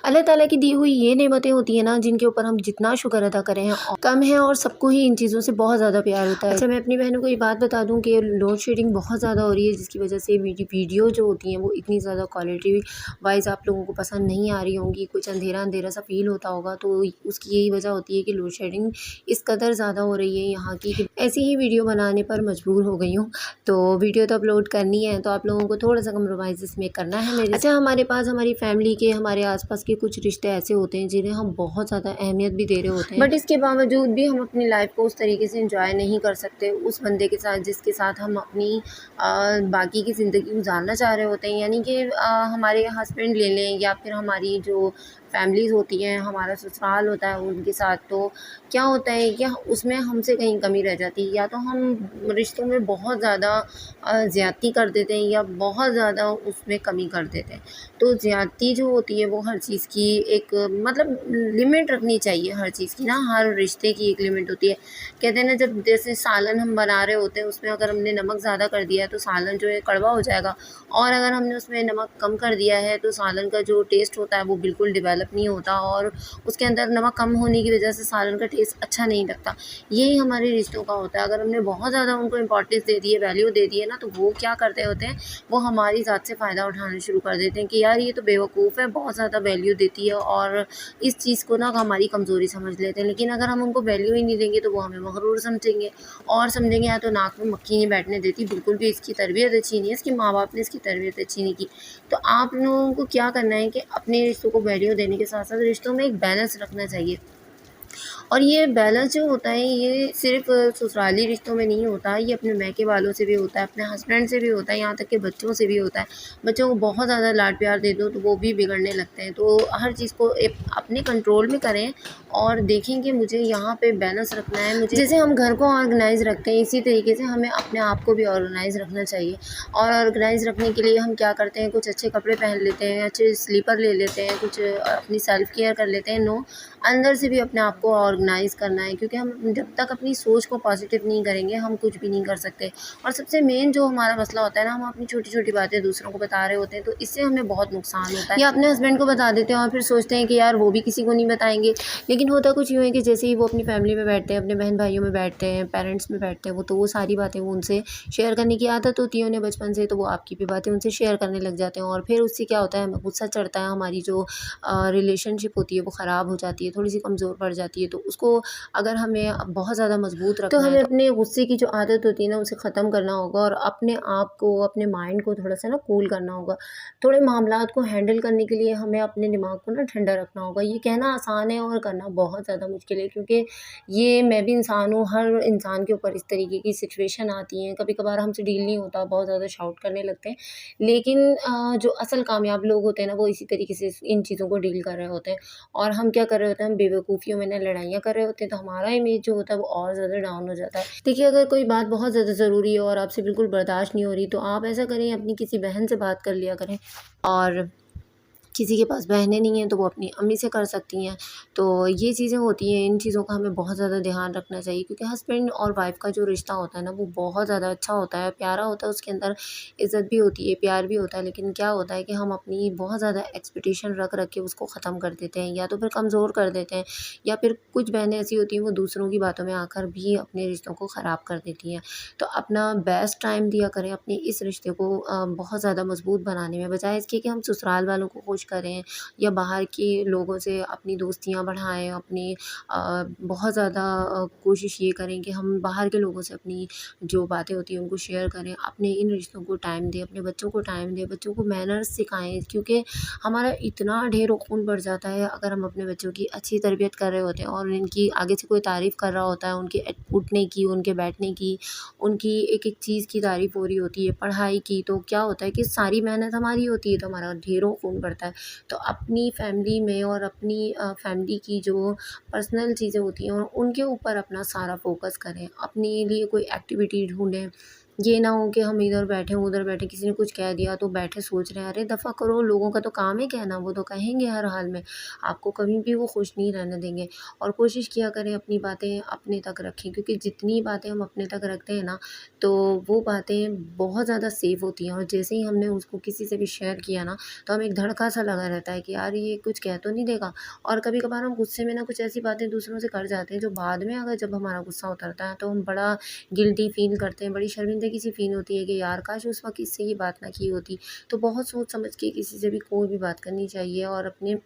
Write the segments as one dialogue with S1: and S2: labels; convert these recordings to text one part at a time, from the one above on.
S1: अल्लाह ताला की दी हुई ये नेमतें होती हैं ना, जिनके ऊपर हम जितना शुक्र अदा करें हैं कम है, और सबको ही इन चीज़ों से बहुत ज़्यादा प्यार होता है। अच्छा, मैं अपनी बहनों को ये बात बता दूं कि लोड शेडिंग बहुत ज़्यादा हो रही है, जिसकी वजह से मेरी वीडियो जो होती हैं वो इतनी ज़्यादा क्वालिटी वाइज आप लोगों को पसंद नहीं आ रही होंगी, कुछ अंधेरा अंधेरा सा फील होता होगा। तो उसकी यही वजह होती है कि लोड शेडिंग इस कदर ज़्यादा हो रही है यहाँ की कि ऐसी ही वीडियो बनाने पर मजबूर हो गई हूँ। तो वीडियो तो अपलोड करनी है, तो आप लोगों को थोड़ा सा कम्प्रोमाइज़ इसमें करना है मेरे। अच्छा, हमारे पास हमारी फैमिली के, हमारे आसपास के कुछ रिश्ते ऐसे होते हैं जिन्हें हम बहुत ज़्यादा अहमियत भी दे रहे होते हैं, बट इसके बावजूद भी हम अपनी लाइफ को उस तरीके से एंजॉय नहीं कर सकते उस बंदे के साथ जिसके साथ हम अपनी बाकी की ज़िंदगी गुजारना चाह रहे होते हैं। यानी कि हमारे हस्बैंड ले लें, या फिर हमारी जो फैमिलीज़ होती हैं, हमारा ससुराल होता है उनके साथ, तो क्या होता है कि उसमें हमसे कहीं कमी रह जाती है, या तो हम रिश्तों में बहुत ज़्यादा ज़्यादती कर देते हैं, या बहुत ज़्यादा उसमें कमी कर देते हैं। तो ज़्यादती जो होती है वो हर चीज़ की एक मतलब लिमिट रखनी चाहिए हर चीज़ की ना, हर रिश्ते की एक लिमिट होती है। कहते हैं ना, जब जैसे सालन हम बना रहे होते हैं, उसमें अगर हमने नमक ज़्यादा कर दिया है तो सालन जो है कड़वा हो जाएगा, और अगर हमने उसमें नमक कम कर दिया है तो सालन का जो टेस्ट होता है वो बिल्कुल डेवलप नहीं होता, और उसके अंदर नमक कम होने की वजह से सालन का टेस्ट अच्छा नहीं लगता। यही हमारे रिश्तों का होता है। अगर हमने बहुत ज़्यादा उनको इम्पोर्टेंस दे दी है, वैल्यू दे दी है ना, तो वो क्या करते होते हैं, वो हमारी ज़ात से फ़ायदा उठाना शुरू कर देते हैं कि यार ये तो बेवकूफ़ है, बहुत ज़्यादा वैल्यू देती है, और इस चीज़ को ना हमारी कमज़ोरी समझ लेते हैं। लेकिन अगर हम उनको वैल्यू ही नहीं देंगे तो वो हमें मगरूर समझेंगे, और समझेंगे या तो नाक में मक्खी नहीं बैठने देती, बिल्कुल भी इसकी तरबियत अच्छी नहीं है, इसके माँ बाप ने इसकी तरबियत अच्छी नहीं की। तो आप लोगों को क्या करना है कि अपने रिश्तों को वैल्यू देने के साथ साथ रिश्तों में एक बैलेंस रखना चाहिए। और ये बैलेंस जो होता है ये सिर्फ़ ससुराली रिश्तों में नहीं होता, ये अपने मायके वालों से भी होता है, अपने हस्बैंड से भी होता है, यहाँ तक कि बच्चों से भी होता है। बच्चों को बहुत ज़्यादा लाड प्यार दे दो तो वो भी बिगड़ने लगते हैं। तो हर चीज़ को अपने कंट्रोल में करें, और देखें कि मुझे यहाँ पे बैलेंस रखना है। मुझे जैसे हम घर को ऑर्गेनाइज़ रखते हैं, इसी तरीके से हमें अपने आप को भी ऑर्गेनाइज़ रखना चाहिए। और ऑर्गेनाइज़ रखने के लिए हम क्या करते हैं, कुछ अच्छे कपड़े पहन लेते हैं, अच्छे स्लीपर ले लेते हैं, कुछ अपनी सेल्फ़ केयर कर लेते हैं। नो, अंदर से भी अपने आप को ऑर्गेनाइज़ करना है, क्योंकि हम जब तक अपनी सोच को पॉजिटिव नहीं करेंगे हम कुछ भी नहीं कर सकते। और सबसे मेन जो हमारा मसला होता है ना, हम अपनी छोटी-छोटी बातें दूसरों को बता रहे होते हैं, तो इससे हमें बहुत नुकसान होता है। या अपने हस्बैंड को बता देते हैं और फिर सोचते हैं कि यार वो भी किसी को नहीं बताएँगे। लेकिन होता कुछ यूँ है कि जैसे ही वो अपनी फैमिली में बैठते हैं, अपने बहन-भाइयों में बैठते हैं, पेरेंट्स में बैठते हैं, वो सारी बातें वो उनसे शेयर करने की आदत होती है उन्हें बचपन से, तो वो आपकी भी बातें उनसे शेयर करने लग जाते हैं, और फिर उससे क्या होता है, हमें गुस्सा चढ़ता है, हमारी जो रिलेशनशिप होती है वो ख़राब हो जाती है, थोड़ी-सी कमज़ोर पड़ जाती है। तो उसको अगर हमें बहुत ज़्यादा मजबूत रखना है, तो हमें अपने गुस्से की जो आदत होती है ना उसे ख़त्म करना होगा, और अपने आप को, अपने माइंड को थोड़ा सा ना कूल करना होगा। थोड़े मामलात को हैंडल करने के लिए हमें अपने दिमाग को ना ठंडा रखना होगा। ये कहना आसान है और करना बहुत ज़्यादा मुश्किल है, क्योंकि ये मैं भी इंसान हूँ, हर इंसान के ऊपर इस तरीके की सिचुएशन आती हैं। कभी कभार हमसे डील नहीं होता, बहुत ज़्यादा शाउट करने लगते हैं, लेकिन जो असल कामयाब लोग होते हैं ना वो इसी तरीके से इन चीज़ों को डील कर रहे होते हैं। और हम क्या कर रहे होते हैं, हम बेवकूफ़ियों में ना लड़ाइयाँ कर रहे होते हैं, तो हमारा इमेज जो होता है वो और ज़्यादा डाउन हो जाता है। देखिए, अगर कोई बात बहुत ज़्यादा ज़रूरी है और आपसे बिल्कुल बर्दाश्त नहीं हो रही, तो आप ऐसा करें, अपनी किसी बहन से बात कर लिया करें, और किसी के पास बहनें नहीं हैं तो वो अपनी अम्मी से कर सकती हैं। तो ये चीज़ें होती हैं, इन चीज़ों का हमें बहुत ज़्यादा ध्यान रखना चाहिए, क्योंकि हस्बैंड और वाइफ़ का जो रिश्ता होता है ना वो बहुत ज़्यादा अच्छा होता है, प्यारा होता है, उसके अंदर इज़्ज़त भी होती है, प्यार भी होता है। लेकिन क्या होता है कि हम अपनी बहुत ज़्यादा एक्सपेक्टेशन रख के उसको ख़त्म कर देते हैं, या तो फिर कमज़ोर कर देते हैं, या फिर कुछ बहनें ऐसी होती हैं वो दूसरों की बातों में आकर भी अपने रिश्तों को ख़राब कर देती हैं। तो अपना बेस्ट टाइम दिया करें अपने इस रिश्ते को बहुत ज़्यादा मज़बूत बनाने में, बजाय इसके कि हम ससुराल वालों को खुश करें या बाहर के लोगों से अपनी दोस्तियाँ बढ़ाएँ, अपनी बहुत ज़्यादा कोशिश ये करें कि हम बाहर के लोगों से अपनी जो बातें होती हैं उनको शेयर करें। अपने इन रिश्तों को टाइम दें, अपने बच्चों को टाइम दें, बच्चों को मैनर्स सिखाएँ, क्योंकि हमारा इतना ढेरों खून बढ़ जाता है अगर हम अपने बच्चों की अच्छी तरबियत कर रहे होते हैं, और इनकी आगे से कोई तारीफ़ कर रहा होता है, उनके उठने की, उनके बैठने की, उनकी एक-एक चीज़ की तारीफ़ हो रही होती है, पढ़ाई की, तो क्या होता है कि सारी मेहनत हमारी होती है, तो हमारा ढेरों खून बढ़ता है। तो अपनी फैमिली में और अपनी फैमिली की जो पर्सनल चीज़ें होती हैं उनके ऊपर अपना सारा फ़ोकस करें। अपने लिए कोई एक्टिविटी ढूँढें ये ना हो कि हम इधर बैठे उधर बैठे, किसी ने कुछ कह दिया तो बैठे सोच रहे हैं, अरे दफ़ा करो, लोगों का तो काम है कहना, वो तो कहेंगे हर हाल में, आपको कभी भी वो खुश नहीं रहने देंगे। और कोशिश किया करें अपनी बातें अपने तक रखें, क्योंकि जितनी बातें हम अपने तक रखते हैं ना, तो वो बातें बहुत ज़्यादा सेफ होती हैं। और जैसे ही हमने उसको किसी से भी शेयर किया ना, तो हमें एक धड़का सा लगा रहता है कि यार ये कुछ कह तो नहीं देगा। और कभी कभार हम गुस्से में ना कुछ ऐसी बातें दूसरों से कर जाते हैं, जो बाद में अगर जब हमारा गुस्सा उतरता है तो हम बड़ा गिल्टी फ़ील करते हैं, बड़ी शर्मिंदगी सी फ़ील होती है कि यार काश उस वक़्त इससे ये बात ना की होती। तो बहुत सोच समझ के किसी से भी कोई भी बात करनी चाहिए। और अपने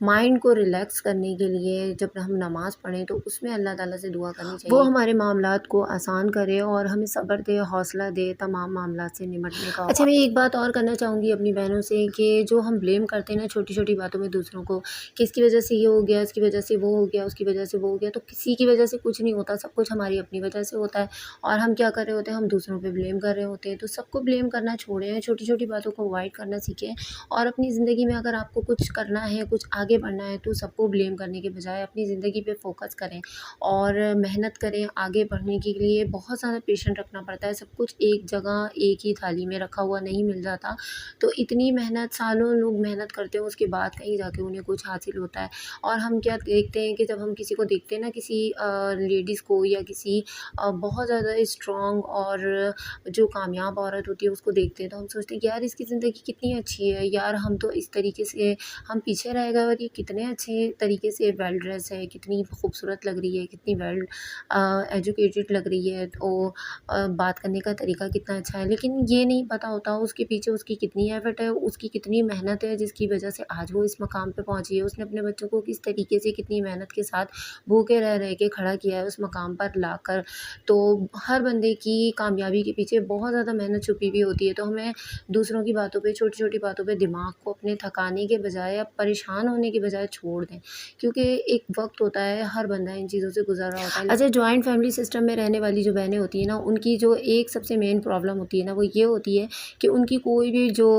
S1: माइंड को रिलैक्स करने के लिए जब हम नमाज़ पढ़ें तो उसमें अल्लाह ताला से दुआ करनी चाहिए, वो हमारे मामलात को आसान करे और हमें सब्र दे, हौसला दे तमाम मामलात से निपटने का। अच्छा, मैं एक बात और करना चाहूँगी अपनी बहनों से कि जो हम ब्लेम करते हैं ना छोटी-छोटी बातों में दूसरों को, कि इसकी वजह से ये हो गया, इसकी वजह से वो हो गया, उसकी वजह से वो हो गया, तो किसी की वजह से कुछ नहीं होता, सब कुछ हमारी अपनी वजह से होता है। और हम क्या कर रहे होते हैं, हम दूसरों पे ब्लेम कर रहे होते हैं। तो सबको ब्लेम करना छोड़ें, छोटी-छोटी बातों को अवॉइड करना सीखें। और अपनी ज़िंदगी में अगर आपको कुछ करना है, कुछ आगे बढ़ना है, तो सबको ब्लेम करने के बजाय अपनी ज़िंदगी पे फ़ोकस करें और मेहनत करें। आगे बढ़ने के लिए बहुत ज़्यादा पेशेंस रखना पड़ता है, सब कुछ एक जगह एक ही थाली में रखा हुआ नहीं मिल जाता। तो इतनी मेहनत, सालों लोग मेहनत करते हैं, उसके बाद कहीं जाके उन्हें कुछ हासिल होता है। और हम क्या देखते हैं कि जब हम किसी को देखते हैं ना, किसी लेडीज़ को या किसी बहुत ज़्यादा स्ट्रॉन्ग और जो कामयाब औरत होती है उसको देखते हैं, तो हम सोचते हैं कि यार इसकी ज़िंदगी कितनी अच्छी है, यार हम तो इस तरीके से हम पीछे रह गए, और ये कितने अच्छे तरीके से वेल ड्रेस है, कितनी खूबसूरत लग रही है, कितनी वेल एजुकेटेड लग रही है, तो बात करने का तरीका कितना अच्छा है। लेकिन ये नहीं पता होता उसके पीछे उसकी कितनी एफ़र्ट है, उसकी कितनी मेहनत है, जिसकी वजह से आज वो इस मकाम पे पहुँची है। उसने अपने बच्चों को किस तरीके से कितनी मेहनत के साथ भूखे रह के खड़ा किया है उस मकाम पर लाकर। तो हर बंदे की कामयाबी के पीछे बहुत ज़्यादा मेहनत छुपी हुई होती है। तो हमें दूसरों की बातों पे, छोटी-छोटी बातों पे दिमाग को अपने थकाने के बजाय या परेशान होने के बजाय छोड़ दें, क्योंकि एक वक़्त होता है, हर बंदा इन चीज़ों से गुज़र रहा होता है। अच्छा, जॉइंट फैमिली सिस्टम में रहने वाली जो बहनें होती हैं ना, उनकी जो एक सबसे मेन प्रॉब्लम होती है ना, वो ये होती है कि उनकी कोई भी जो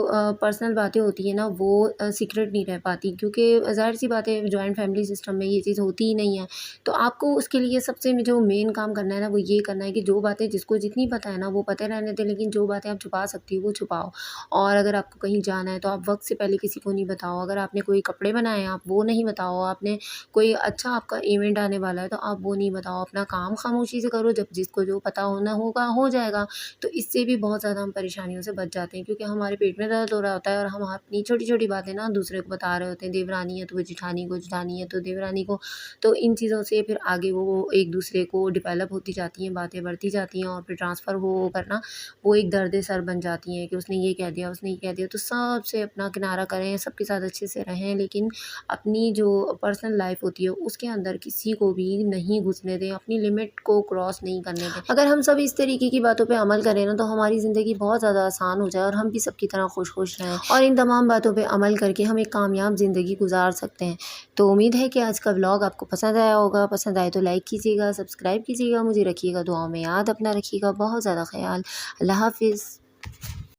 S1: पर्सनल बातें होती हैं ना, वो सीक्रेट नहीं रह पाती, क्योंकि ज़ाहिर-सी बात है जॉइंट फैमिली सिस्टम में ये चीज़ होती ही नहीं है। तो आपको उसके लिए सबसे जो मेन काम करना है ना, वो ये करना है कि जो बातें जिसको जितनी पता है ना, वो पता रहने दें, लेकिन जो बातें आप छुपा सकती हो, वो छुपाओ। और अगर आपको कहीं जाना है, तो आप वक़्त से पहले किसी को नहीं बताओ। अगर आपने कोई कपड़े बनाए हैं, आप वो नहीं बताओ। आपने कोई अच्छा आपका इवेंट आने वाला है, तो आप वो नहीं बताओ। अपना काम खामोशी से करो, जब जिसको जो पता होना होगा, हो जाएगा। तो इससे भी बहुत ज़्यादा हम परेशानियों से बच जाते हैं, क्योंकि हमारे पेट में दर्द हो रहा होता है और हम अपनी छोटी-छोटी बातें ना दूसरे को बता रहे होते हैं। देवरानी है तो जेठानी को, जेठानी है तो देवरानी को। तो इन चीज़ों से फिर आगे वो एक-दूसरे को डेवलप होती जाती हैं, बातें बढ़ती जाती हैं, और फिर ट्रांसफ़र हो कर ना वो एक दर्द-ए-सर बन जाती हैं कि उसने ये कह दिया, उसने ये कह दिया। तो सबसे अपना किनारा करें, सबके साथ अच्छे से रहें, लेकिन अपनी जो पर्सनल लाइफ़ होती है उसके अंदर किसी को भी नहीं घुसने दें, अपनी लिमिट को क्रॉस नहीं करने दें। अगर हम सब इस तरीके की बातों पे अमल करें ना, तो हमारी ज़िंदगी बहुत ज़्यादा आसान हो जाए और हम भी सबकी तरह खुश-खुश रहें, और इन तमाम बातों पे अमल करके हम एक कामयाब ज़िंदगी गुज़ार सकते हैं। तो उम्मीद है कि आज का व्लॉग आपको पसंद आया होगा। पसंद आए तो लाइक कीजिएगा, सब्सक्राइब कीजिएगा, मुझे रखिएगा दुआओं में याद, अपना रखिएगा बहुत ज़्यादा ख़याल। अल्लाह हाफ़िज़।